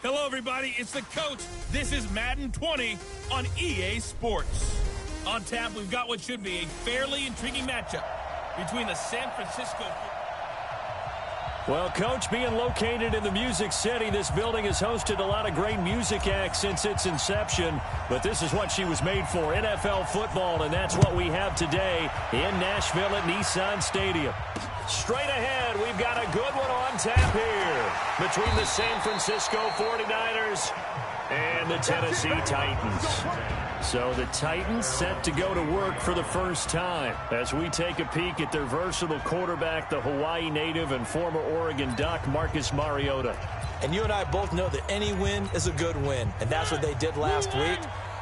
Hello, everybody. It's the coach. This is Madden 20 on EA Sports. On tap, we've got what should be a fairly intriguing matchup between the San Francisco... Well, Coach, being located in the Music City, this building has hosted a lot of great music acts since its inception. But this is what she was made for, NFL football, and that's what we have today in Nashville at Nissan Stadium. Straight ahead, we've got a good one on tap here between the San Francisco 49ers and the Tennessee Titans. So the Titans set to go to work for the first time as we take a peek at their versatile quarterback, the Hawaii native and former Oregon Duck, Marcus Mariota. And you and I both know that any win is a good win, and that's what they did last week.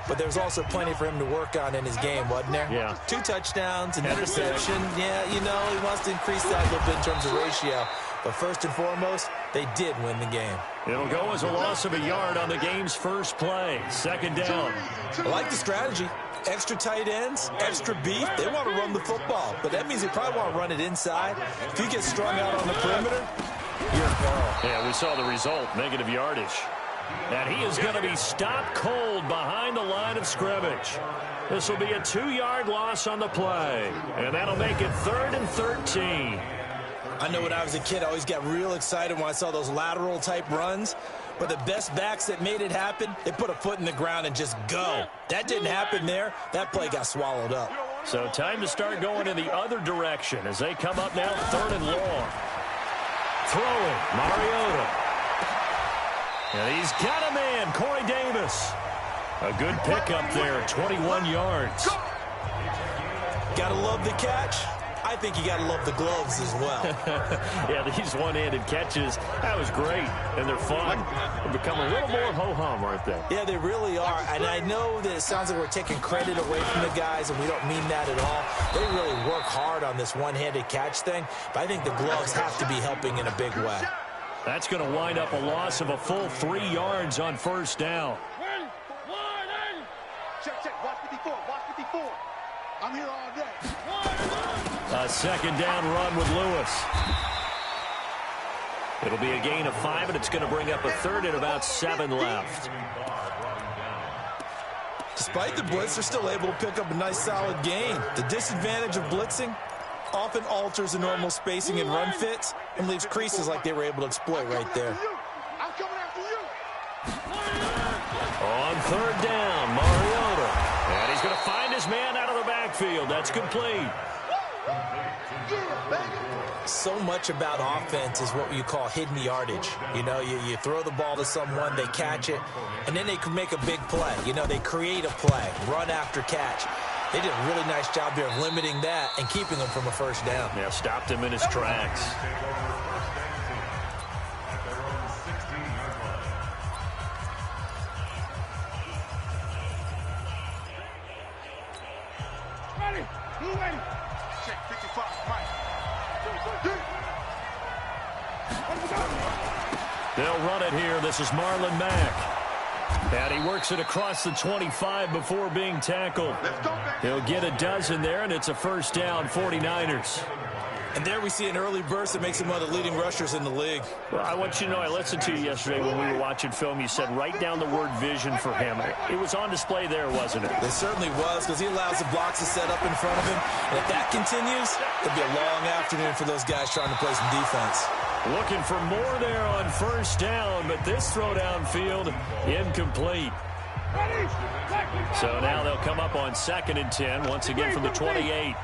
But there's also plenty for him to work on in his game, wasn't there? Yeah. 2 touchdowns, an interception. Yeah, you know, he wants to increase that a little bit in terms of ratio. But first and foremost, they did win the game. It'll go as a loss of a yard on the game's first play. Second down. I like the strategy. Extra tight ends, extra beef. They want to run the football. But that means they probably want to run it inside. If you get strung out on the perimeter, you're in peril. Yeah, we saw the result, negative yardage. And he is going to be stopped cold behind the line of scrimmage. This will be a 2-yard loss on the play. And that'll make it 3rd and 13. I know when I was a kid, I always got real excited when I saw those lateral-type runs. But the best backs that made it happen, they put a foot in the ground and just go. That didn't happen there. That play got swallowed up. So time to start going in the other direction as they come up now 3rd and long. Throwing, Mariota. And he's got a man, Corey Davis. A good pickup there, 21 yards. Gotta love the catch. I think you gotta love the gloves as well. Yeah, these one-handed catches, that was great, and they're fun. They've become a little more ho-hum, aren't they? Yeah, they really are, and I know that it sounds like we're taking credit away from the guys, and we don't mean that at all. They really work hard on this one-handed catch thing, but I think the gloves have to be helping in a big way. That's going to wind up a loss of a full 3 yards on first down. Check, watch 54, watch 54. I'm here all day. A second down run with Lewis. It'll be a gain of 5, and it's going to bring up a 3rd and about 7 left. Despite the blitz, they're still able to pick up a nice solid gain. The disadvantage of blitzing often alters the normal spacing and run fits and leaves creases like they were able to exploit right there. I'm coming after you. On 3rd down, Mariota. And he's going to find his man out of the backfield. That's complete. So much about offense is what you call hidden yardage. You know, you throw the ball to someone, they catch it, and then they can make a big play. You know, they create a play, run after catch. They did a really nice job here of limiting that and keeping them from a first down. Yeah, stopped him in his tracks. Ready, blue ready. Check 55, Mike. They'll run it here. This is Marlon Mack. And he works it across the 25 before being tackled. He'll get a dozen there, and it's a first down, 49ers. And there we see an early burst that makes him one of the leading rushers in the league. Well, I want you to know, I listened to you yesterday when we were watching film. You said write down the word vision for him. It was on display there, wasn't it? It certainly was, because he allows the blocks to set up in front of him. And if that continues, it'll be a long afternoon for those guys trying to play some defense. Looking for more there on first down, but this throw downfield incomplete. So now they'll come up on 2nd and 10, once again from the 28.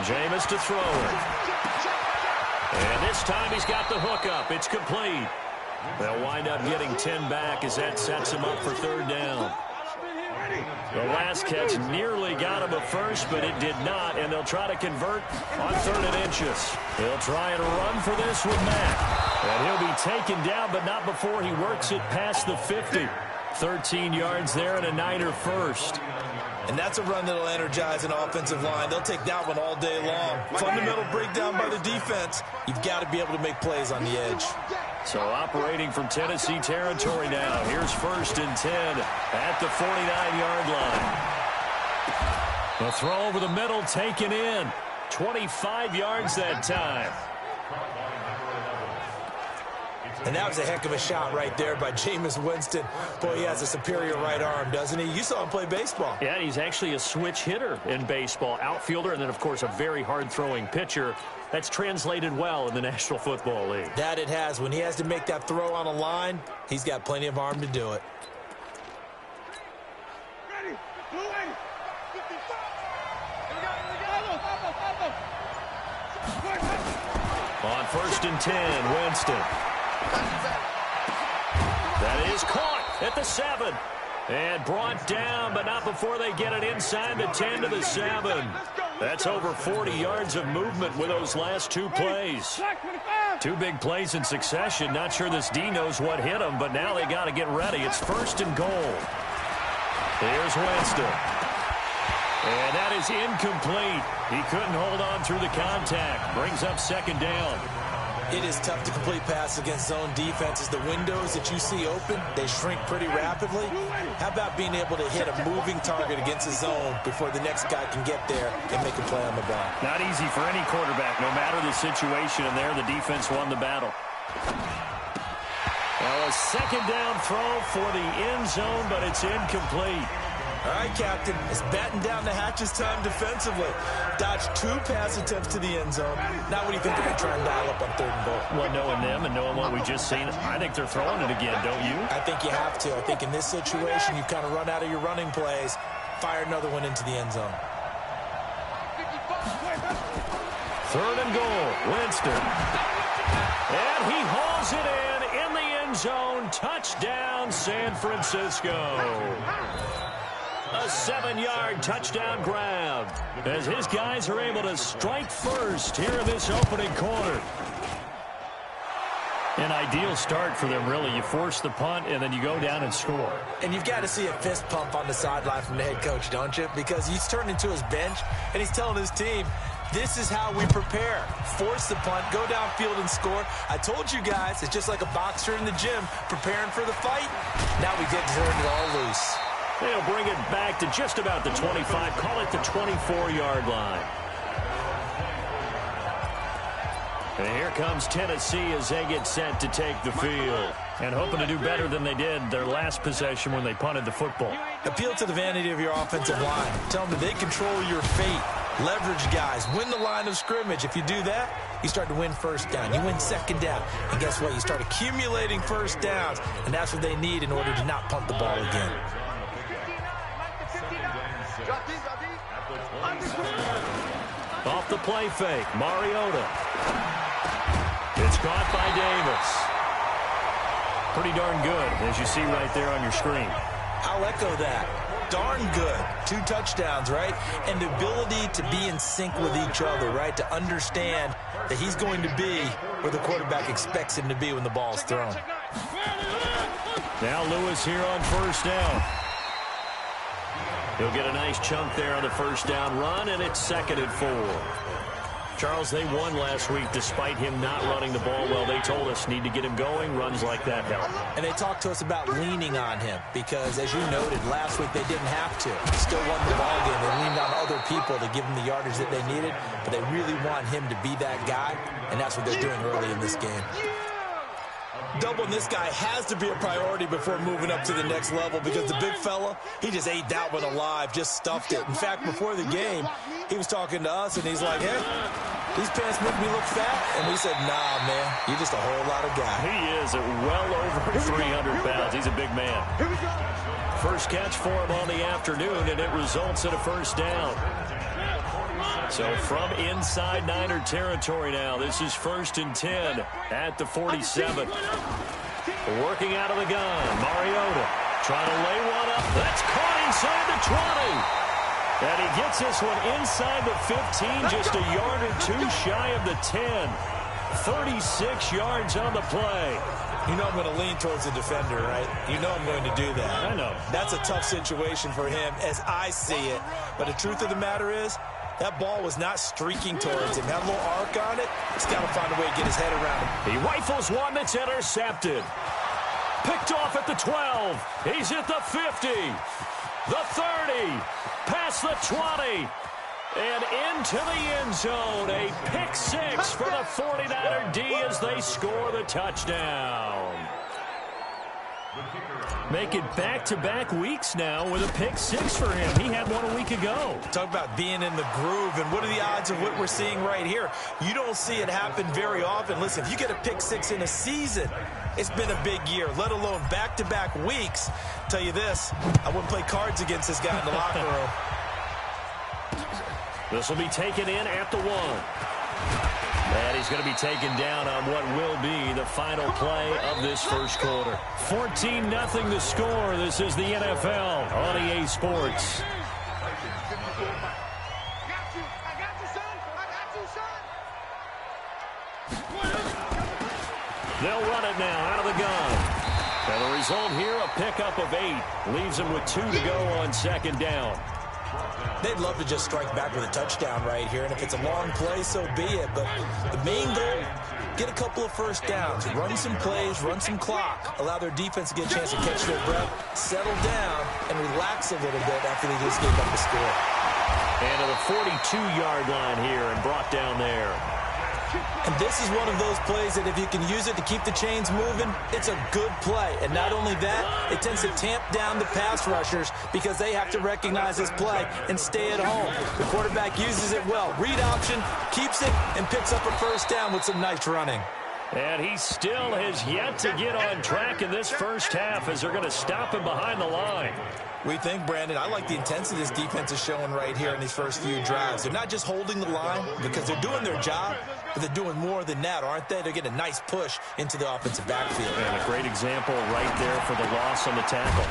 Jameis to throw it. And this time he's got the hook up. It's complete. They'll wind up getting 10 back as that sets him up for 3rd down. The last catch nearly got him a first, but it did not, and they'll try to convert on 3rd and inches. They'll try and run for this with Mack. And he'll be taken down, but not before he works it past the 50. 13 yards there and a Niner first. And that's a run that'll energize an offensive line. They'll take that one all day long. Fundamental breakdown by the defense. You've got to be able to make plays on the edge. So operating from Tennessee territory now. Here's 1st and 10 at the 49-yard line. The throw over the middle taken in. 25 yards that time. And that was a heck of a shot right there by Jameis Winston. Boy, he has a superior right arm, doesn't he? You saw him play baseball. Yeah, he's actually a switch hitter in baseball. Outfielder, and then, of course, a very hard-throwing pitcher. That's translated well in the National Football League. That it has. When he has to make that throw on a line, he's got plenty of arm to do it. Ready. On 1st and 10, Winston. That is caught at the 7. And brought down, but not before they get it inside the 10 to the 7. That's over 40 yards of movement with those last 2 plays. 2 big plays in succession. Not sure this D knows what hit him, but now they got to get ready. It's 1st and goal. Here's Winston. And that is incomplete. He couldn't hold on through the contact. Brings up 2nd down. It is tough to complete passes against zone defenses. The windows that you see open, they shrink pretty rapidly. How about being able to hit a moving target against a zone before the next guy can get there and make a play on the ball? Not easy for any quarterback, no matter the situation, and there the defense won the battle. Well, a 2nd down throw for the end zone, but it's incomplete. All right, Captain, it's batten down the hatches time defensively. Dodged 2 pass attempts to the end zone. Now what do you think they're going to try and dial up on 3rd and goal? Well, knowing them and knowing what we just seen, I think they're throwing it again, don't you? I think you have to. I think in this situation, you kind of run out of your running plays, fire another one into the end zone. 3rd and goal, Winston. And he hauls it in the end zone. Touchdown, San Francisco. A 7-yard touchdown grab as his guys are able to strike first here in this opening quarter. An ideal start for them, really. You force the punt, and then you go down and score. And you've got to see a fist pump on the sideline from the head coach, don't you? Because he's turned into his bench, and he's telling his team, this is how we prepare. Force the punt, go downfield and score. I told you guys, it's just like a boxer in the gym preparing for the fight. Now we get to turn it all loose. They'll bring it back to just about the 25, call it the 24-yard line. And here comes Tennessee as they get set to take the field. And hoping to do better than they did their last possession when they punted the football. Appeal to the vanity of your offensive line. Tell them that they control your fate. Leverage guys. Win the line of scrimmage. If you do that, you start to win 1st down. You win 2nd down. And guess what? You start accumulating 1st downs. And that's what they need in order to not punt the ball again. Off the play fake, Mariota. It's caught by Davis. Pretty darn good, as you see right there on your screen. I'll echo that. Darn good. 2 touchdowns, right? And the ability to be in sync with each other, right? To understand that he's going to be where the quarterback expects him to be when the ball's thrown. Now Lewis here on 1st down. He'll get a nice chunk there on the 1st down run, and it's 2nd and 4. Charles, they won last week despite him not running the ball well. They told us need to get him going. Runs like that help. And they talked to us about leaning on him because, as you noted, last week they didn't have to. Still won the ball game. They leaned on other people to give them the yardage that they needed, but they really want him to be that guy, and that's what they're doing early in this game. Doubling this guy has to be a priority before moving up to the next level because the big fella, he just ate that one alive, just stuffed it. In fact, before the game, he was talking to us, and he's like, hey, these pants make me look fat. And we said, nah, man, you're just a whole lot of guy. He is at well over 300 pounds. He's a big man. First catch for him on the afternoon, and it results in a 1st down. So from inside Niner territory now, this is 1st and 10 at the 47. Working out of the gun, Mariota trying to lay one up. That's caught inside the 20. And he gets this one inside the 15, just a yard or 2 shy of the 10. 36 yards on the play. You know I'm going to lean towards the defender, right? You know I'm going to do that. I know. That's a tough situation for him as I see it. But the truth of the matter is, that ball was not streaking towards him. Had a little arc on it. He's got to find a way to get his head around him. He rifles one that's intercepted. Picked off at the 12. He's at the 50. The 30. Past the 20. And into the end zone. A pick 6 for the 49er the D as they score the touchdown. Make it back-to-back weeks now with a pick six for him. He had one a week ago. Talk about being in the groove, and what are the odds of what we're seeing right here? You don't see it happen very often. Listen, if you get a pick six in a season, it's been a big year, let alone back-to-back weeks. Tell you this, I wouldn't play cards against this guy in the locker room. This will be taken in at the 1. And he's going to be taken down on what will be the final play of this first quarter. 14-0 the score. This is the NFL on EA Sports. They'll run it now out of the gun. And the result here, a pickup of 8. Leaves them with 2 to go on second down. They'd love to just strike back with a touchdown right here, and if it's a long play, so be it. But the main goal, get a couple of first downs, run some plays, run some clock, allow their defense to get a chance to catch their breath, settle down, and relax a little bit after they just gave up the score. And to the 42-yard line here and brought down there. And this is one of those plays that if you can use it to keep the chains moving, it's a good play. And not only that, it tends to tamp down the pass rushers because they have to recognize this play and stay at home. The quarterback uses it well. Read option, keeps it, and picks up a first down with some nice running. And he still has yet to get on track in this first half as they're going to stop him behind the line. We think, Brandon, I like the intensity this defense is showing right here in these first few drives. They're not just holding the line because they're doing their job, but they're doing more than that, aren't they? They're getting a nice push into the offensive backfield. And a great example right there for the loss on the tackle.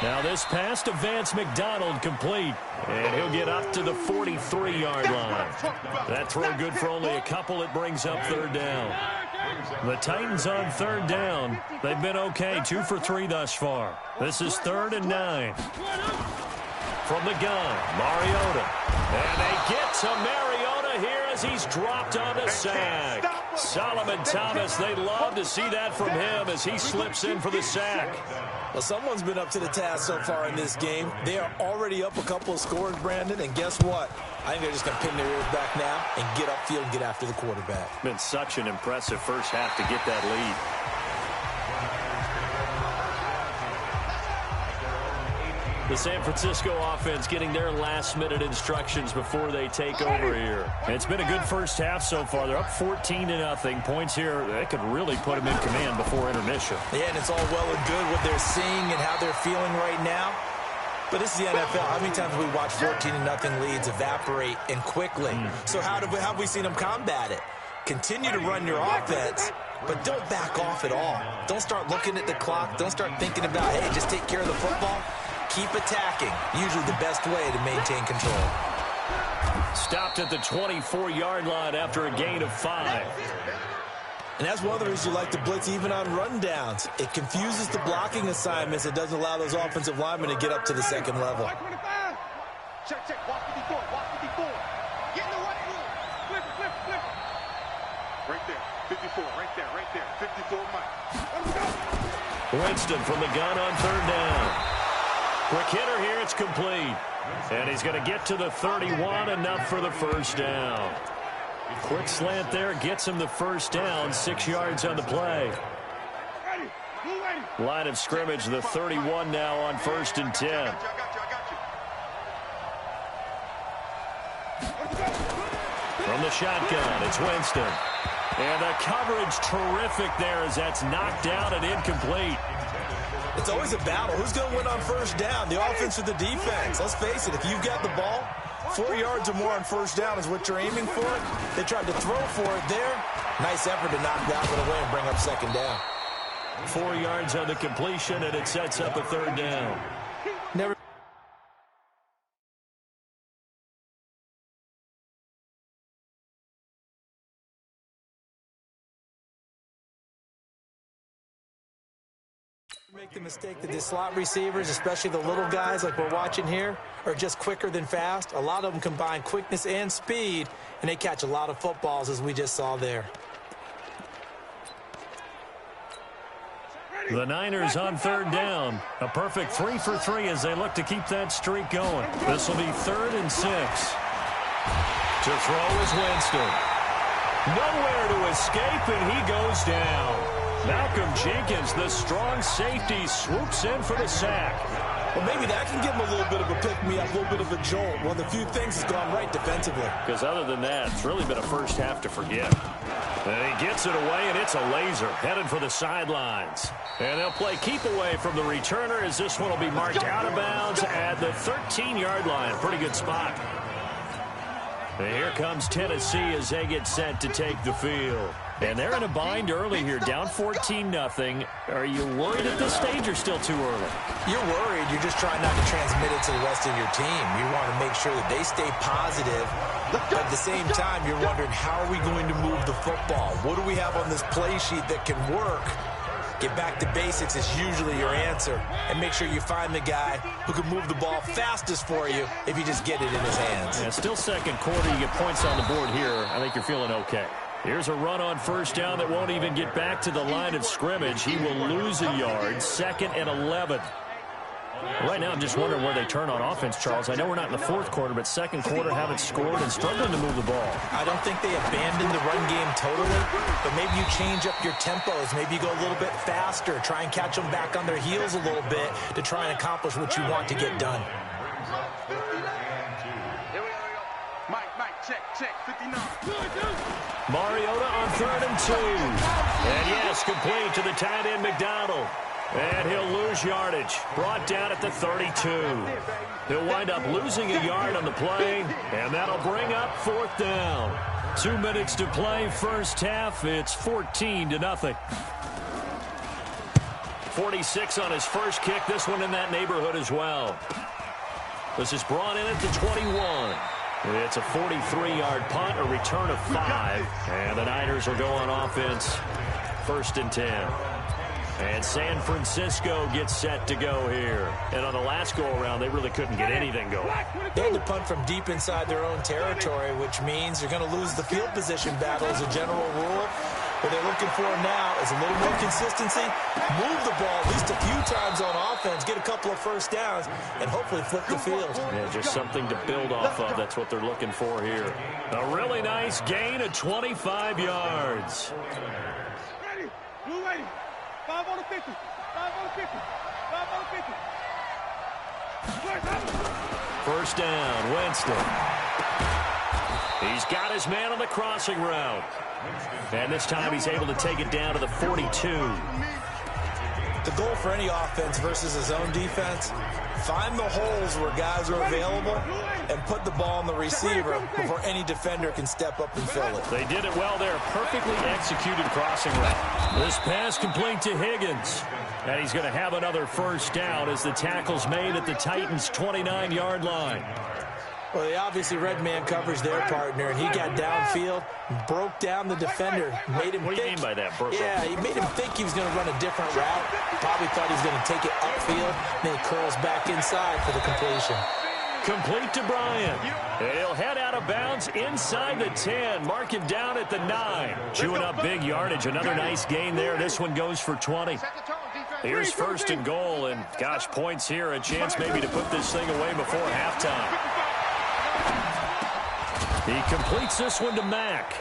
Now this pass to Vance McDonald complete, and he'll get up to the 43-yard line. That throw good for only a couple. It brings up third down. The Titans on third down. They've been okay, 2 for 3 thus far. This is 3rd and 9. From the gun, Mariota. And they get to Mariota here as he's dropped on the sack. Solomon Thomas, they love to see that from him as he slips in for the sack. Well, someone's been up to the task so far in this game. They are already up a couple of scores, Brandon, and guess what? I think they're just going to pin their ears back now and get upfield and get after the quarterback. Been such an impressive first half to get that lead. The San Francisco offense getting their last-minute instructions before they take over here. It's been a good first half so far. They're up 14-0. Points here, that could really put them in command before intermission. Yeah, and it's all well and good what they're seeing and how they're feeling right now. But this is the NFL. How many times have we watched 14-0 leads evaporate and quickly? So how have we seen them combat it? Continue to run your offense, but don't back off at all. Don't start looking at the clock. Don't start thinking about, hey, just take care of the football. Keep attacking. Usually the best way to maintain control. Stopped at the 24-yard line after a gain of 5. And that's one of the reasons you like to blitz even on rundowns. It confuses the blocking assignments. It doesn't allow those offensive linemen to get up to the second level. Check, check. Walk 54. Walk 54. Get in the right room. Flip it, flip it, flip it. Right there. 54. Right there. Right there. 54 Mike. Let's go. Winston from the gun on third down. Quick hitter here. It's complete. And he's going to get to the 31, enough for the first down. Quick slant there, gets him the first down, 6 yards on the play. Line of scrimmage, the 31 now on 1st and 10. From the shotgun, it's Winston. And the coverage terrific there as that's knocked down and incomplete. It's always a battle. Who's going to win on first down, the offense or the defense? Let's face it, if you've got the ball, 4 yards or more on first down is what you're aiming for. They tried to throw for it there. Nice effort to knock that one away and bring up second down. 4 yards on the completion, and it sets up a third down. Never. Make the mistake that the slot receivers, especially the little guys like we're watching here, are just quicker than fast. A lot of them combine quickness and speed, and they catch a lot of footballs, as we just saw there. The Niners on third down. A perfect 3 for 3 as they look to keep that streak going. This will be 3rd and 6. To throw is Winston. Nowhere to escape, and he goes down. Malcolm Jenkins, the strong safety, swoops in for the sack. Well, maybe that can give him a little bit of a pick-me-up, a little bit of a jolt. One of the few things has gone right defensively. Because other than that, it's really been a first half to forget. And he gets it away, and it's a laser headed for the sidelines. And they'll play keep away from the returner as this one will be marked out of bounds at the 13-yard line. Pretty good spot. And here comes Tennessee as they get set to take the field. And they're in a bind early here, down 14-0. Are you worried at this stage or still too early? You're worried. You're just trying not to transmit it to the rest of your team. You want to make sure that they stay positive. But at the same time, you're wondering, how are we going to move the football? What do we have on this play sheet that can work? Get back to basics is usually your answer. And make sure you find the guy who can move the ball fastest for you if you just get it in his hands. Yeah, still second quarter. You get points on the board here. I think you're feeling okay. Here's a run on first down that won't even get back to the line of scrimmage. He will lose a yard. 2nd and 11. Right now, I'm just wondering where they turn on offense, Charles. I know we're not in the fourth quarter, but second quarter haven't scored and struggling to move the ball. I don't think they abandoned the run game totally, but maybe you change up your tempos. Maybe you go a little bit faster. Try and catch them back on their heels a little bit to try and accomplish what you want to get done. Check, 59. Mariota on 3rd and 2. And yes, complete to the tight end, McDonald. And he'll lose yardage. Brought down at the 32. He'll wind up losing a yard on the play, and that'll bring up 4th down. 2 minutes to play first half. It's 14-0. 46 on his first kick. This one in that neighborhood as well. This is brought in at the 21. It's a 43-yard punt, a return of 5. And the Niners will go on offense. 1st and 10. And San Francisco gets set to go here. And on the last go-around, they really couldn't get anything going. They had to punt from deep inside their own territory, which means you're going to lose the field position battle as a general rule. What they're looking for now is a little more consistency, move the ball at least a few times on offense, get a couple of first downs, and hopefully flip the field. Yeah, just something to build off of. That's what they're looking for here. A really nice gain of 25 yards. Ready, blue lady, 5 on the 50, 5 on the 50, 5 on the 50. First down, Winston. He's got his man on the crossing route. And this time he's able to take it down to the 42. The goal for any offense versus his own defense, find the holes where guys are available and put the ball on the receiver before any defender can step up and fill it. They did it well there. Perfectly executed crossing route. This pass complete to Higgins. And he's going to have another first down as the tackle's made at the Titans' 29-yard line. Well, they obviously read man coverage their partner, and he got downfield, broke down the defender, made him What do you mean by that, broke? Yeah, he made him think he was going to run a different route. Probably thought he was going to take it upfield, then he curls back inside for the completion. Complete to Bryant. And he'll head out of bounds inside the 10. Mark him down at the 9. Chewing up big yardage. Another nice gain there. This one goes for 20. Here's 1st and goal, and gosh, points here. A chance maybe to put this thing away before halftime. He completes this one to Mack.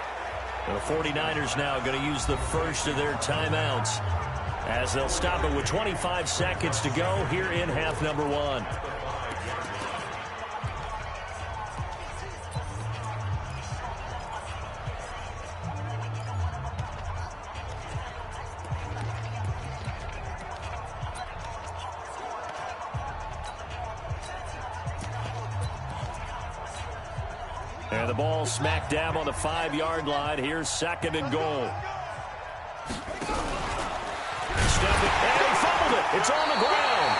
And the 49ers now going to use the first of their timeouts as they'll stop it with 25 seconds to go here in half number 1. And the ball smack dab on the 5-yard line. Here's 2nd and goal. Stepping, and he fumbled it. It's on the ground.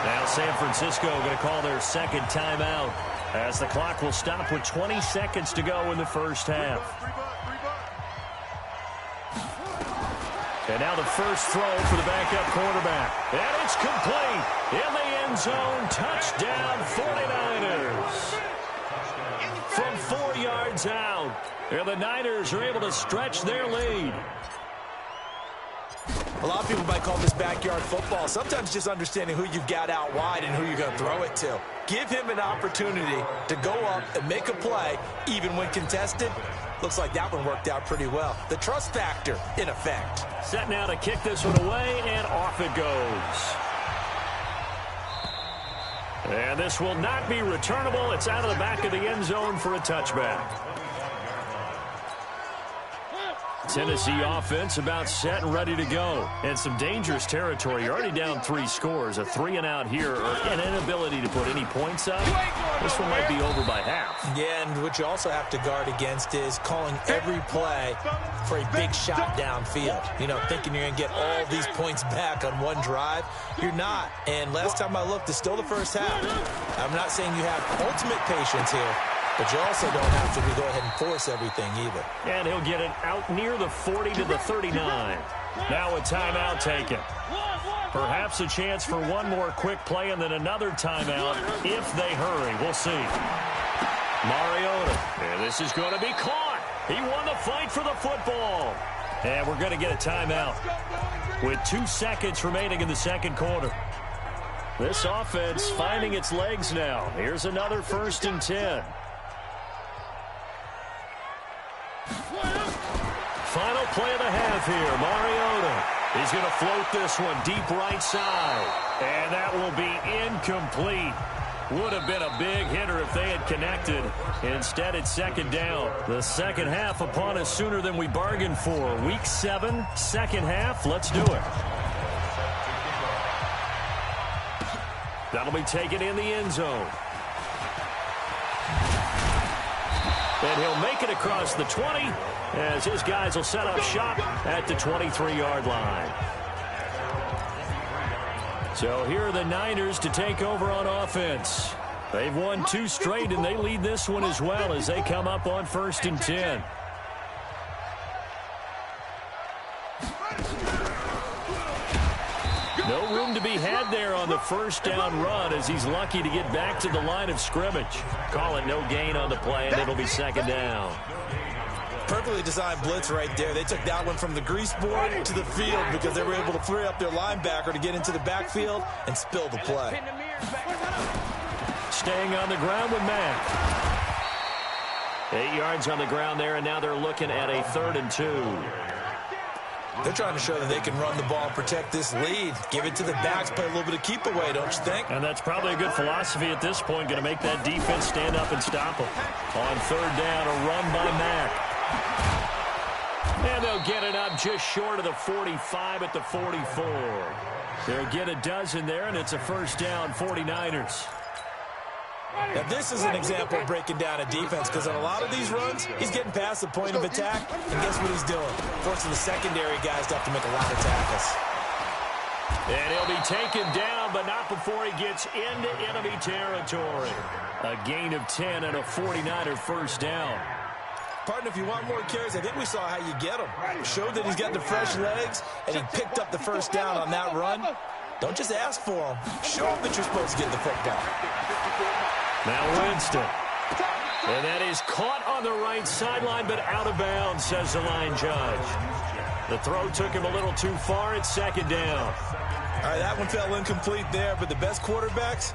Now San Francisco going to call their 2nd timeout as the clock will stop with 20 seconds to go in the first half. And now the first throw for the backup quarterback. And it's complete in the end zone. Touchdown 49ers. From 4 yards out. And the Niners are able to stretch their lead. A lot of people might call this backyard football. Sometimes just understanding who you've got out wide and who you're going to throw it to. Give him an opportunity to go up and make a play, even when contested. Looks like that one worked out pretty well. The trust factor in effect. Set now to kick this one away, and off it goes. And this will not be returnable. It's out of the back of the end zone for a touchback. Tennessee offense about set and ready to go. And some dangerous territory. You're already down 3 scores. A 3-and-out here, or an inability to put any points up. This one might be over by half. Yeah, and what you also have to guard against is calling every play for a big shot downfield. You know, thinking you're going to get all these points back on one drive. You're not. And last time I looked, it's still the first half. I'm not saying you have ultimate patience here, but you also don't have to go ahead and force everything either. And he'll get it out near the 40 to the 39. Now a timeout taken. Perhaps a chance for one more quick play and then another timeout if they hurry. We'll see. Mariota. And this is going to be caught. He won the fight for the football. And we're going to get a timeout with 2 seconds remaining in the second quarter. This offense finding its legs now. Here's another 1st and 10. Final play of the half here. Mariota. He's going to float this one deep right side. And that will be incomplete. Would have been a big hitter if they had connected. Instead, it's 2nd down. The second half upon us sooner than we bargained for. Week 7, second half. Let's do it. That'll be taken in the end zone. And he'll make it across the 20 as his guys will set up shop at the 23-yard line. So here are the Niners to take over on offense. They've won 2 straight, and they lead this one as well as they come up on 1st and 10. No room to be had there on the 1st down run as he's lucky to get back to the line of scrimmage. Call it no gain on the play, and it'll be 2nd down. Perfectly designed blitz right there. They took that one from the grease board to the field because they were able to free up their linebacker to get into the backfield and spill the play. Staying on the ground with Mack. 8 yards on the ground there, and now they're looking at a 3rd and 2. They're trying to show that they can run the ball and protect this lead. Give it to the backs, play a little bit of keep away, don't you think? And that's probably a good philosophy at this point, going to make that defense stand up and stop them. On 3rd down, a run by Mack. And they'll get it up just short of the 45 at the 44. They'll get a dozen there, and it's a 1st down, 49ers. Now, this is an example of breaking down a defense because on a lot of these runs, he's getting past the point of attack, and guess what he's doing? Forcing the secondary guys to have to make a lot of tackles. And he'll be taken down, but not before he gets into enemy territory. A gain of 10 and a 49er 1st down. Partner, if you want more carries, I think we saw how you get him. Showed that he's got the fresh legs, and he picked up the 1st down on that run. Don't just ask for him. Show him that you're supposed to get the football. Now Winston. And that is caught on the right sideline, but out of bounds, says the line judge. The throw took him a little too far. It's 2nd down. All right, that one fell incomplete there, but the best quarterbacks,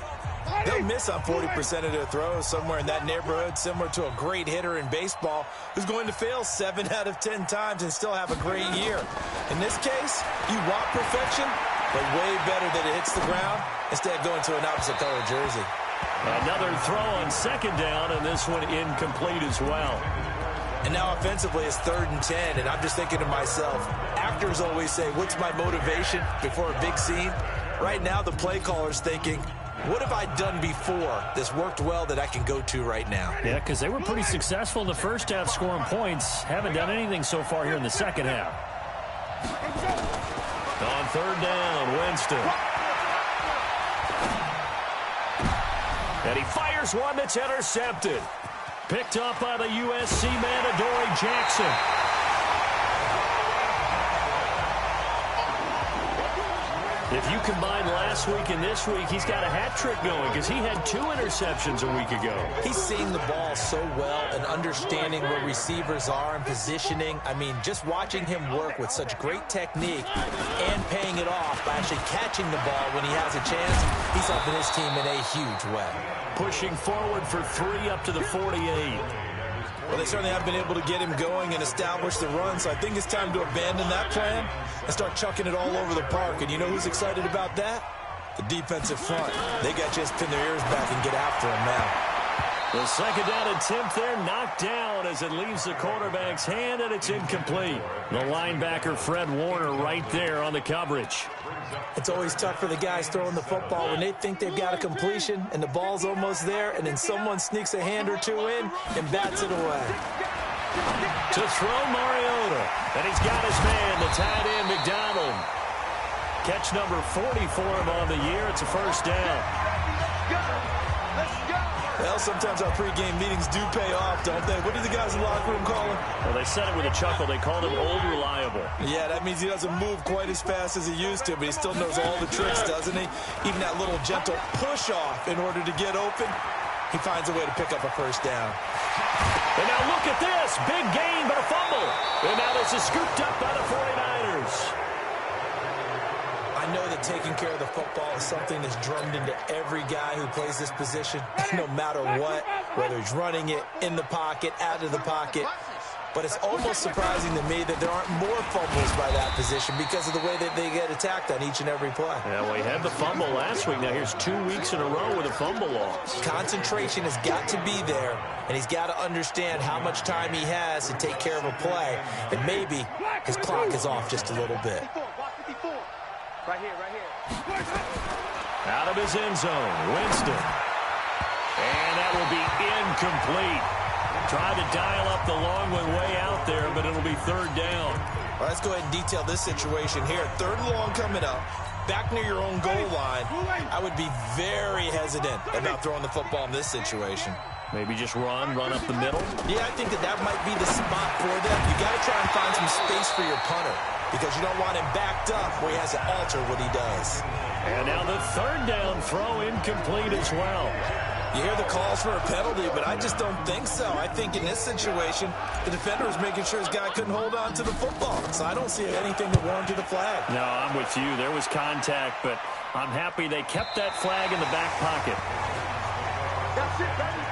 they'll miss on 40% of their throws, somewhere in that neighborhood, similar to a great hitter in baseball who's going to fail 7 out of 10 times and still have a great year. In this case, you want perfection, but way better that it hits the ground instead of going to an opposite color jersey. Another throw on 2nd down, and this one incomplete as well. And now offensively it's 3rd and 10, and I'm just thinking to myself, actors always say, what's my motivation before a big scene? Right now the play caller's thinking, what have I done before this worked well that I can go to right now? Yeah, because they were pretty successful in the 1st half scoring points. Haven't done anything so far here in the 2nd half. On 3rd down, Winston. And he fires one that's intercepted. Picked up by the USC man, Adoree Jackson. If you combine last week and this week, he's got a hat trick going because he had 2 interceptions a week ago. He's seeing the ball so well and understanding where receivers are and positioning. I mean, just watching him work with such great technique and paying it off by actually catching the ball when he has a chance, he's helping his team in a huge way. Pushing forward for 3 up to the 48. Well, they certainly have been able to get him going and establish the run, so I think it's time to abandon that plan and start chucking it all over the park. And you know who's excited about that? The defensive front. They got to just pin their ears back and get after him now. The second down attempt there knocked down as it leaves the quarterback's hand, and it's incomplete. The linebacker, Fred Warner, right there on the coverage. It's always tough for the guys throwing the football when they think they've got a completion and the ball's almost there, and then someone sneaks a hand or two in and bats it away. To throw, Mariota. And he's got his man, the tight end, McDonald. Catch number 40 for him on the year. It's a first down. Well, sometimes our pregame meetings do pay off, don't they? What do the guys in the locker room call him? Well, they said it with a chuckle. They called him Old Reliable. Yeah, that means he doesn't move quite as fast as he used to, but he still knows all the tricks, doesn't he? Even that little gentle push-off in order to get open, he finds a way to pick up a first down. And now look at this. Big gain, but a fumble. And now this is scooped up by the 49ers. I know that taking care of the football is something that's drummed into every guy who plays this position, no matter what, whether he's running it, in the pocket, out of the pocket. But it's almost surprising to me that there aren't more fumbles by that position because of the way that they get attacked on each and every play. Yeah, well, he had the fumble last week. Now here's 2 weeks in a row with a fumble loss. Concentration has got to be there, and he's got to understand how much time he has to take care of a play, and maybe his clock is off just a little bit. Right here. Out of his end zone, Winston. And that will be incomplete. Tried to dial up the long one way out there, but it'll be third down. Well, let's go ahead and detail this situation here. Third and long coming up. Back near your own goal line. I would be very hesitant about throwing the football in this situation. Maybe just run up the middle? Yeah, I think that might be the spot for them. You got to try and find some space for your punter because you don't want him backed up where he has to alter what he does. And now the third down throw incomplete as well. You hear the calls for a penalty, but I just don't think so. I think in this situation, the defender was making sure his guy couldn't hold on to the football. So I don't see anything that warranted a flag. No, I'm with you. There was contact, but I'm happy they kept that flag in the back pocket. That's it, baby.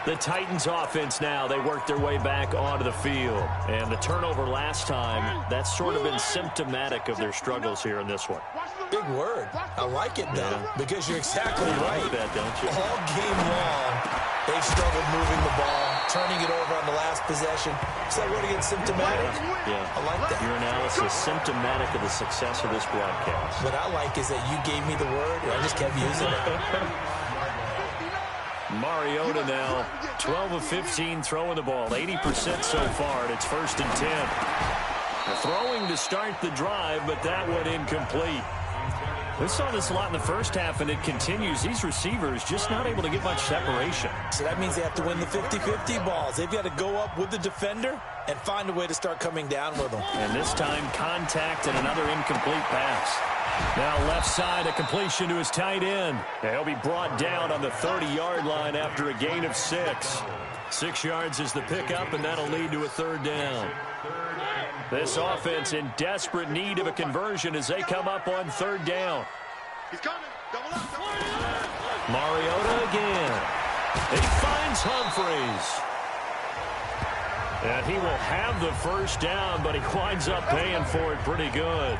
The Titans offense now, they work their way back onto the field. And the turnover last time, that's sort of been symptomatic of their struggles here in this one. Big word. I like it, though, because you're exactly right. You like that, don't you? All game long, they've struggled moving the ball, turning it over on the last possession. Is that word against symptomatic? Yeah. I like that. Your analysis symptomatic of the success of this broadcast. What I like is that you gave me the word, and I just kept using it. Mariota now, 12 of 15 throwing the ball, 80% so far, and it's 1st and 10. Throwing to start the drive, but that went incomplete. We saw this a lot in the first half, and it continues. These receivers just not able to get much separation. So that means they have to win the 50-50 balls. They've got to go up with the defender and find a way to start coming down with them. And this time, contact and another incomplete pass. Now left side, a completion to his tight end. He'll be brought down on the 30-yard line after a gain of 6. 6 yards is the pickup, and that'll lead to a third down. This offense in desperate need of a conversion as they come up on third down. He's coming. Double up. Mariota again. He finds Humphreys. And he will have the first down, but he winds up paying for it pretty good.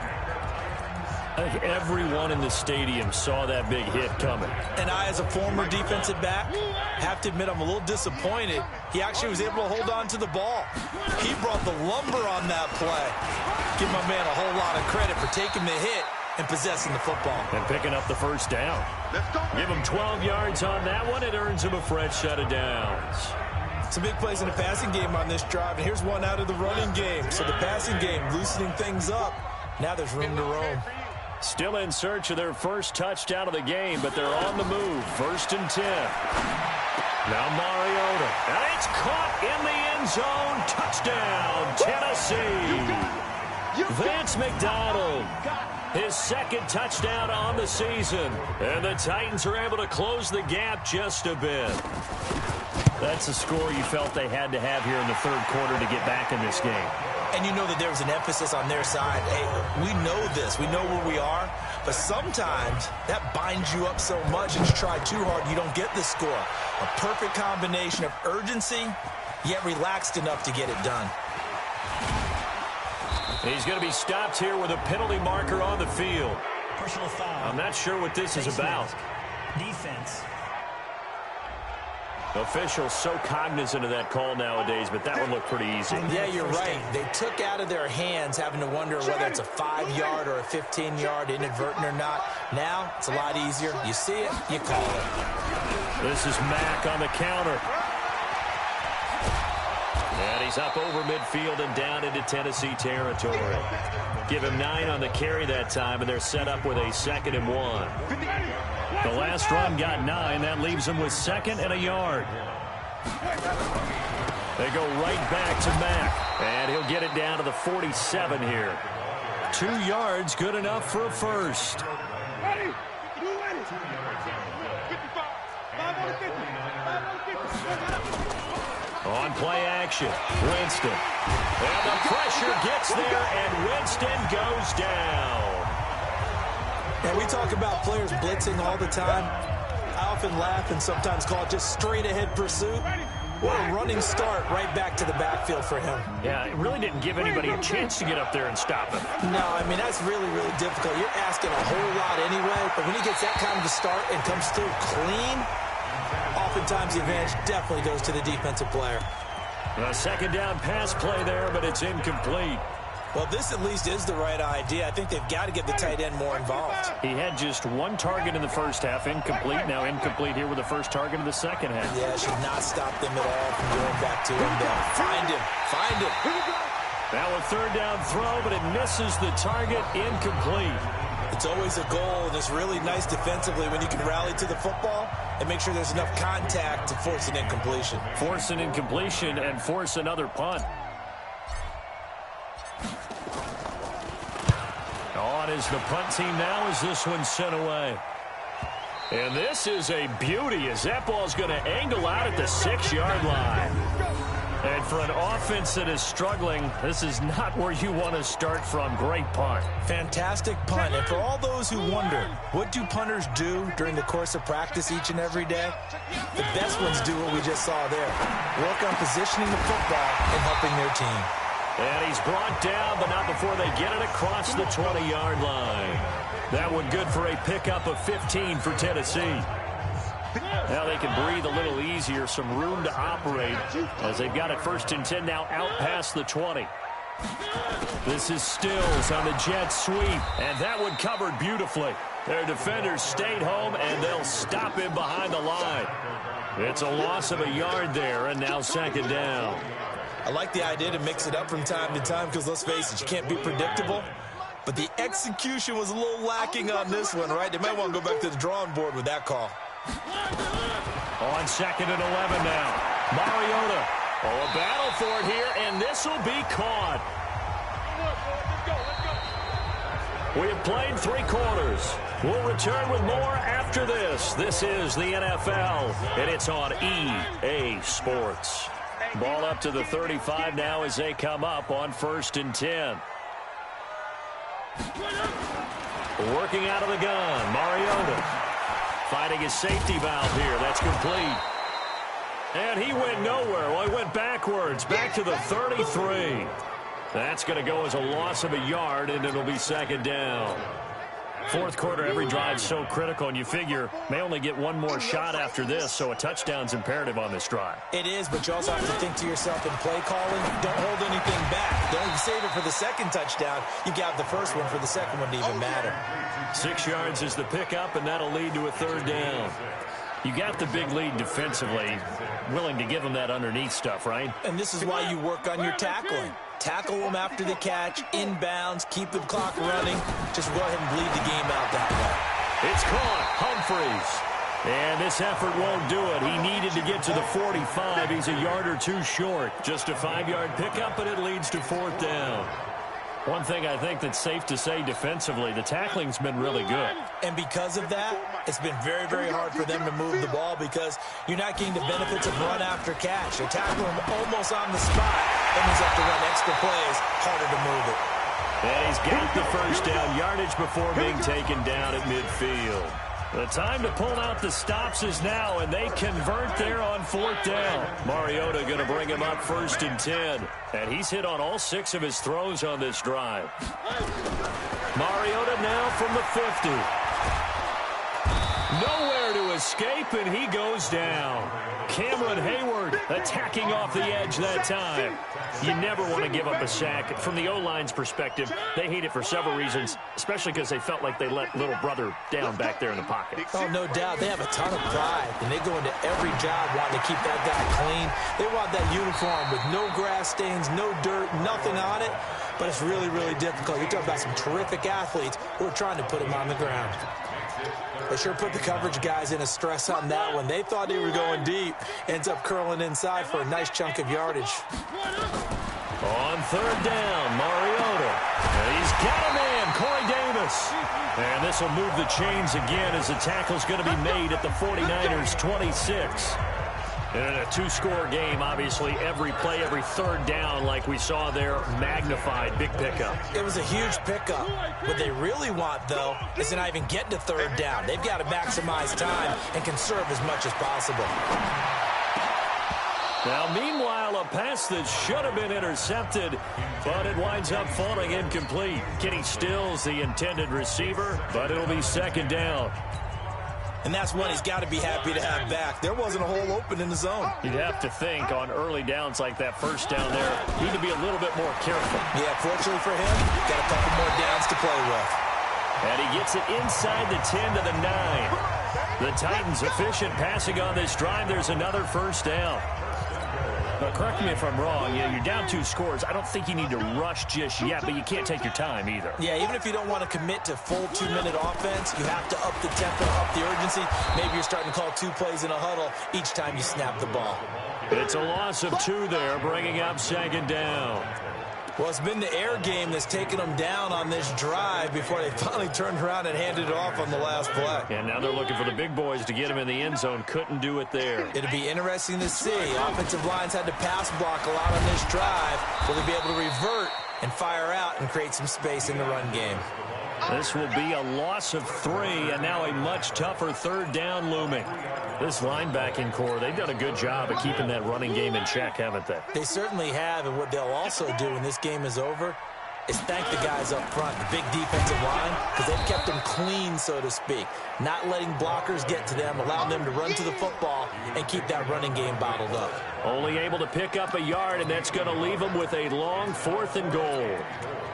I think everyone in the stadium saw that big hit coming. And I, as a former defensive back, have to admit I'm a little disappointed. He actually was able to hold on to the ball. He brought the lumber on that play. Give my man a whole lot of credit for taking the hit and possessing the football. And picking up the first down. Give him 12 yards on that one. It earns him a fresh set of downs. Some big plays in the passing game on this drive, and here's one out of the running game. So the passing game loosening things up. Now there's room to roam. Still in search of their first touchdown of the game, but they're on the move. 1st and 10. Now Mariota. And it's caught in the end zone. Touchdown, Tennessee. Vance McDonald. His 2nd touchdown on the season. And the Titans are able to close the gap just a bit. That's a score you felt they had to have here in the 3rd quarter to get back in this game. And you know that there was an emphasis on their side. Hey, we know this. We know where we are. But sometimes that binds you up so much and you try too hard, you don't get the score. A perfect combination of urgency, yet relaxed enough to get it done. He's going to be stopped here with a penalty marker on the field. Personal foul. I'm not sure what this is about. Defense. Officials so cognizant of that call nowadays, but that one looked pretty easy. Yeah, you're right. They took out of their hands having to wonder whether it's a 5-yard or a 15-yard inadvertent or not. Now, it's a lot easier. You see it, you call it. This is Mack on the counter. And he's up over midfield and down into Tennessee territory. Give him 9 on the carry that time, and they're set up with a 2nd and 1. The last run got 9. That leaves them with 2nd and a yard. They go right back to Mack, and he'll get it down to the 47 here. 2 yards, good enough for a first. On play action, Winston. And the pressure gets there, and Winston goes down. And we talk about players blitzing all the time. I often laugh and sometimes call it just straight-ahead pursuit. What a running start right back to the backfield for him. Yeah, it really didn't give anybody a chance to get up there and stop him. No, I mean, that's really, really difficult. You're asking a whole lot anyway, but when he gets that kind of a start and comes through clean, oftentimes the advantage definitely goes to the defensive player. A 2nd down pass play there, but it's incomplete. Well, this at least is the right idea. I think they've got to get the tight end more involved. He had just 1 target in the first half, incomplete. Now incomplete here with the first target of the second half. Yeah, should not stop them at all from going back to him there. Find him. Find him. Now a 3rd down throw, but it misses the target, incomplete. It's always a goal, and it's really nice defensively when you can rally to the football and make sure there's enough contact to force an incompletion. Force an incompletion and force another punt. On is the punt team now as this one's sent away. And this is a beauty as that ball's going to angle out at the 6-yard line. And for an offense that is struggling, this is not where you want to start from. Great punt. Fantastic punt. And for all those who wonder, what do punters do during the course of practice each and every day? The best ones do what we just saw there. Work on positioning the football and helping their team. And he's brought down, but not before they get it across the 20-yard line. That one good for a pickup of 15 for Tennessee. Now they can breathe a little easier, some room to operate as they've got it 1st and 10 now out past the 20. This is Stills on the jet sweep, and that one covered beautifully. Their defenders stayed home, and they'll stop him behind the line. It's a loss of a yard there, and now 2nd down. I like the idea to mix it up from time to time because, let's face it, you can't be predictable. But the execution was a little lacking on this one, right? They might want to go back to the drawing board with that call. On 2nd and 11 now. Mariota. Oh, a battle for it here, and this will be caught. We have played 3 quarters. We'll return with more after this. This is the NFL, and it's on EA Sports. Ball up to the 35 now as they come up on 1st and 10. Working out of the gun, Mariota. Finding his safety valve here. That's complete. And he went nowhere. Well, he went backwards, back to the 33. That's going to go as a loss of a yard, and it'll be 2nd down. 4th quarter, every drive's so critical, and you figure may only get 1 more shot after this, so a touchdown's imperative on this drive. It is, but you also have to think to yourself in play calling, don't hold anything back. Don't save it for the 2nd touchdown. You got the 1st one for the 2nd one to even matter. 6 yards is the pickup, and that'll lead to a 3rd down. You got the big lead defensively, willing to give them that underneath stuff, right? And this is why you work on your tackling. Tackle them after the catch, inbounds, keep the clock running. Just go ahead and bleed the game out that way. It's caught. Humphreys. And this effort won't do it. He needed to get to the 45. He's a yard or 2 short. Just a 5-yard pickup, and it leads to 4th down. One thing I think that's safe to say defensively, the tackling's been really good. And because of that, it's been very, very hard for them to move the ball because you're not getting the benefits of run after catch. They tackle him almost on the spot. That means they have to run extra plays, harder to move it. And he's got the first down yardage before being taken down at midfield. The time to pull out the stops is now, and they convert there on 4th down. Mariota going to bring him up 1st and 10. And he's hit on all 6 of his throws on this drive. Mariota now from the 50. Nowhere to escape, and he goes down. Cameron Hayward attacking off the edge that time. You never want to give up a sack. From the O-line's perspective, they hate it for several reasons, especially because they felt like they let little brother down back there in the pocket. Oh, no doubt. They have a ton of pride, and they go into every job wanting to keep that guy clean. They want that uniform with no grass stains, no dirt, nothing on it, but it's really, really difficult. You're talking about some terrific athletes who are trying to put him on the ground. They sure put the coverage guys in a stress on that one. They thought they were going deep. Ends up curling inside for a nice chunk of yardage. On 3rd down, Mariota. And he's got a man, Corey Davis. And this will move the chains again as the tackle's going to be made at the 49ers' 26. And in a 2-score game, obviously, every play, every 3rd down, like we saw there, magnified. Big pickup. It was a huge pickup. What they really want, though, is to not even get to 3rd down. They've got to maximize time and conserve as much as possible. Now, meanwhile, a pass that should have been intercepted, but it winds up falling incomplete. Kenny Stills, the intended receiver, but it'll be 2nd down. And that's one he's got to be happy to have back. There wasn't a hole open in the zone. You'd have to think on early downs like that 1st down there, need to be a little bit more careful. Yeah, fortunately for him, got a couple more downs to play with. And he gets it inside the 10 to the 9. The Titans efficient passing on this drive. There's another 1st down. Correct me if I'm wrong. Yeah, you're down 2 scores. I don't think you need to rush just yet, but you can't take your time either. Yeah, even if you don't want to commit to full 2-minute offense, you have to up the tempo, up the urgency. Maybe you're starting to call 2 plays in a huddle each time you snap the ball. It's a loss of 2 there, bringing up 2nd down. Well, it's been the air game that's taken them down on this drive before they finally turned around and handed it off on the last play. And now they're looking for the big boys to get him in the end zone. Couldn't do it there. It'll be interesting to see. Offensive lines had to pass block a lot on this drive. Will they be able to revert and fire out and create some space in the run game? This will be a loss of 3, and now a much tougher 3rd down looming. This linebacking core, they've done a good job of keeping that running game in check, haven't they? They certainly have, and what they'll also do when this game is over is thank the guys up front, the big defensive line, because they've kept them clean, so to speak. Not letting blockers get to them, allowing them to run to the football and keep that running game bottled up. Only able to pick up a yard, and that's going to leave them with a long 4th and goal.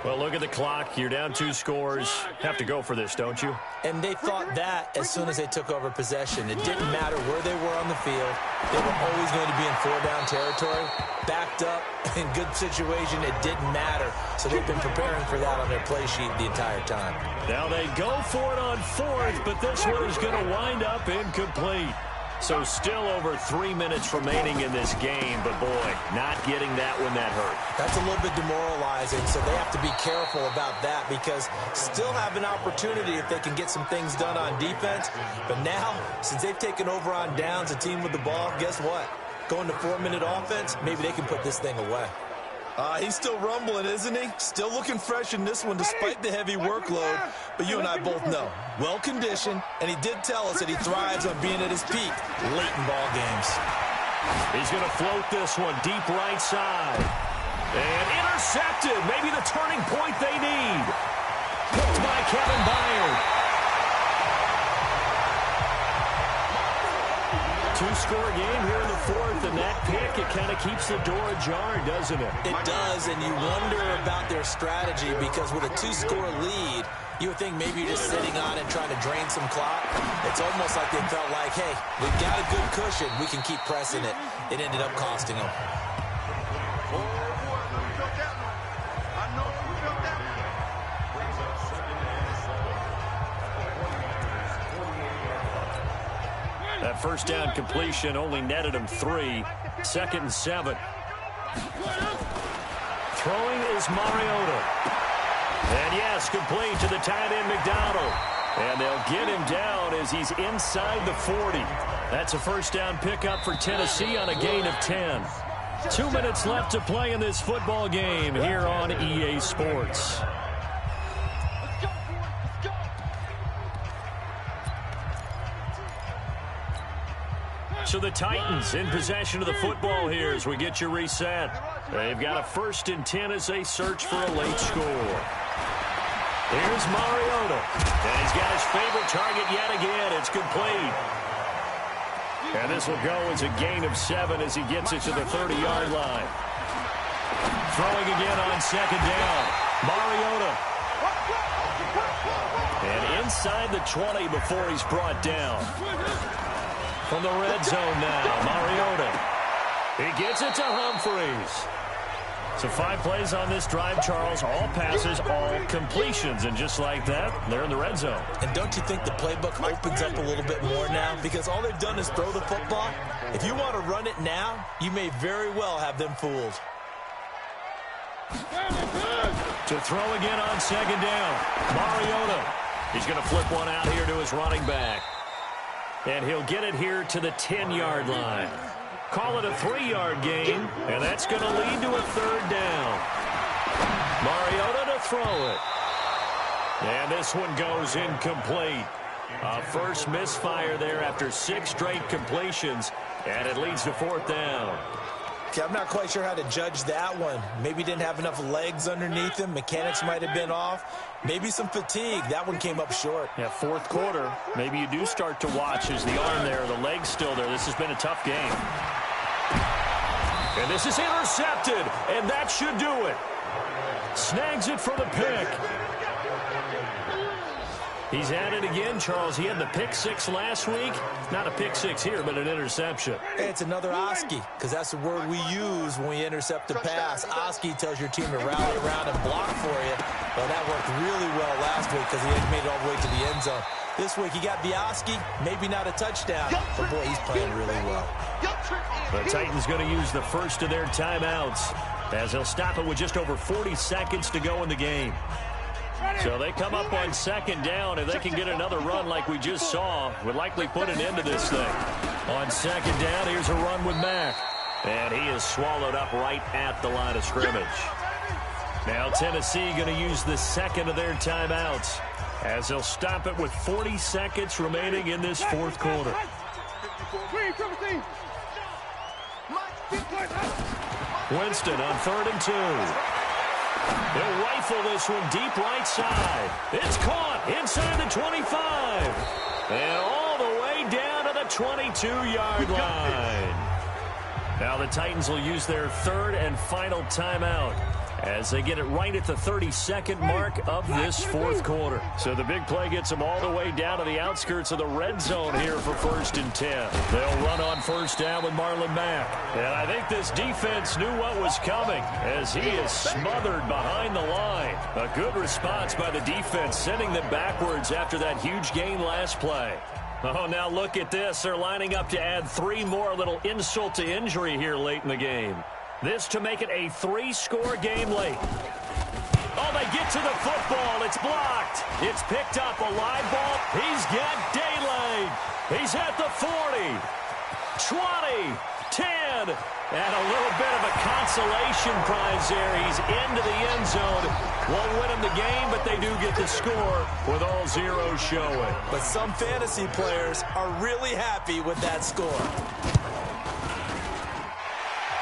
Well, look at the clock. You're down 2 scores. Have to go for this, don't you? And they thought that as soon as they took over possession. It didn't matter where they were on the field. They were always going to be in 4-down territory. Backed up, in good situation, it didn't matter. So they've been preparing for that on their play sheet the entire time. Now they go for it on 4th, but this one is going to wind up incomplete. So still over 3 minutes remaining in this game, but boy, not getting that when that hurt. That's a little bit demoralizing, so they have to be careful about that because still have an opportunity if they can get some things done on defense. But now, since they've taken over on downs, a team with the ball, guess what? Going to 4-minute offense, maybe they can put this thing away. He's still rumbling, isn't he? Still looking fresh in this one despite the heavy workload. But you and I both know, well-conditioned, and he did tell us that he thrives on being at his peak late in ball games. He's going to float this one deep right side. And intercepted. Maybe the turning point they need. Picked by Kevin Byard. 2-score game here in the 4th, and that pick, it kind of keeps the door ajar, doesn't it? It does, and you wonder about their strategy because with a 2-score lead, you would think maybe you're just sitting on it trying to drain some clock. It's almost like they felt like, hey, we've got a good cushion. We can keep pressing it. It ended up costing them. That 1st down completion only netted him 3. 2nd and 7. Throwing is Mariota. And yes, complete to the tight end McDonald. And they'll get him down as he's inside the 40. That's a 1st down pickup for Tennessee on a gain of 10. 2 minutes left to play in this football game here on EA Sports. So the Titans in possession of the football here as we get you reset. They've got a 1st and 10 as they search for a late score. Here's Mariota. And he's got his favorite target yet again. It's complete. And this will go as a gain of 7 as he gets it to the 30-yard line. Throwing again on 2nd down. Mariota. And inside the 20 before he's brought down. From the red zone now, Mariota. He gets it to Humphreys. So 5 plays on this drive, Charles. All passes, all completions. And just like that, they're in the red zone. And don't you think the playbook opens up a little bit more now? Because all they've done is throw the football. If you want to run it now, you may very well have them fooled. To throw again on 2nd down, Mariota. He's going to flip one out here to his running back. And he'll get it here to the 10-yard line. Call it a 3-yard gain, and that's going to lead to a 3rd down. Mariota to throw it. And this one goes incomplete. A first misfire there after 6 straight completions, and it leads to 4th down. Okay, I'm not quite sure how to judge that one. Maybe didn't have enough legs underneath him. Mechanics might have been off. Maybe some fatigue. That one came up short. Yeah, 4th quarter. Maybe you do start to watch as the arm there, the leg's still there. This has been a tough game. And this is intercepted, and that should do it. Snags it for the pick. He's at it again, Charles. He had the pick 6 last week. Not a pick 6 here, but an interception. It's another Oski, because that's the word we use when we intercept a pass. Oski tells your team to rally around and block for you. Well, that worked really well last week because he had made it all the way to the end zone. This week he got the Oski, maybe not a touchdown, but boy, he's playing really well. The Titans going to use the first of their timeouts as they'll stop it with just over 40 seconds to go in the game. So they come up on 2nd down. If they can get another run like we just saw, would likely put an end to this thing. On 2nd down, here's a run with Mack. And he is swallowed up right at the line of scrimmage. Now Tennessee going to use the 2nd of their timeouts as they'll stop it with 40 seconds remaining in this 4th quarter. Winston on 3rd and 2. They'll rifle this one deep right side. It's caught inside the 25. And all the way down to the 22-yard line. Now the Titans will use their 3rd and final timeout as they get it right at the 32nd mark of this 4th quarter. So the big play gets them all the way down to the outskirts of the red zone here for 1st and 10. They'll run on 1st down with Marlon Mack. And I think this defense knew what was coming as he is smothered behind the line. A good response by the defense, sending them backwards after that huge gain last play. Oh, now look at this. They're lining up to add 3 more, little insult to injury here late in the game. This to make it a 3-score game late. Oh, they get to the football. It's blocked. It's picked up. A live ball. He's got daylight. He's at the 40, 20, 10. And a little bit of a consolation prize there. He's into the end zone. Won't win him the game, but they do get the score with all zeros showing. But some fantasy players are really happy with that score.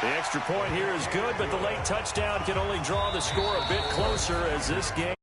The extra point here is good, but the late touchdown can only draw the score a bit closer as this game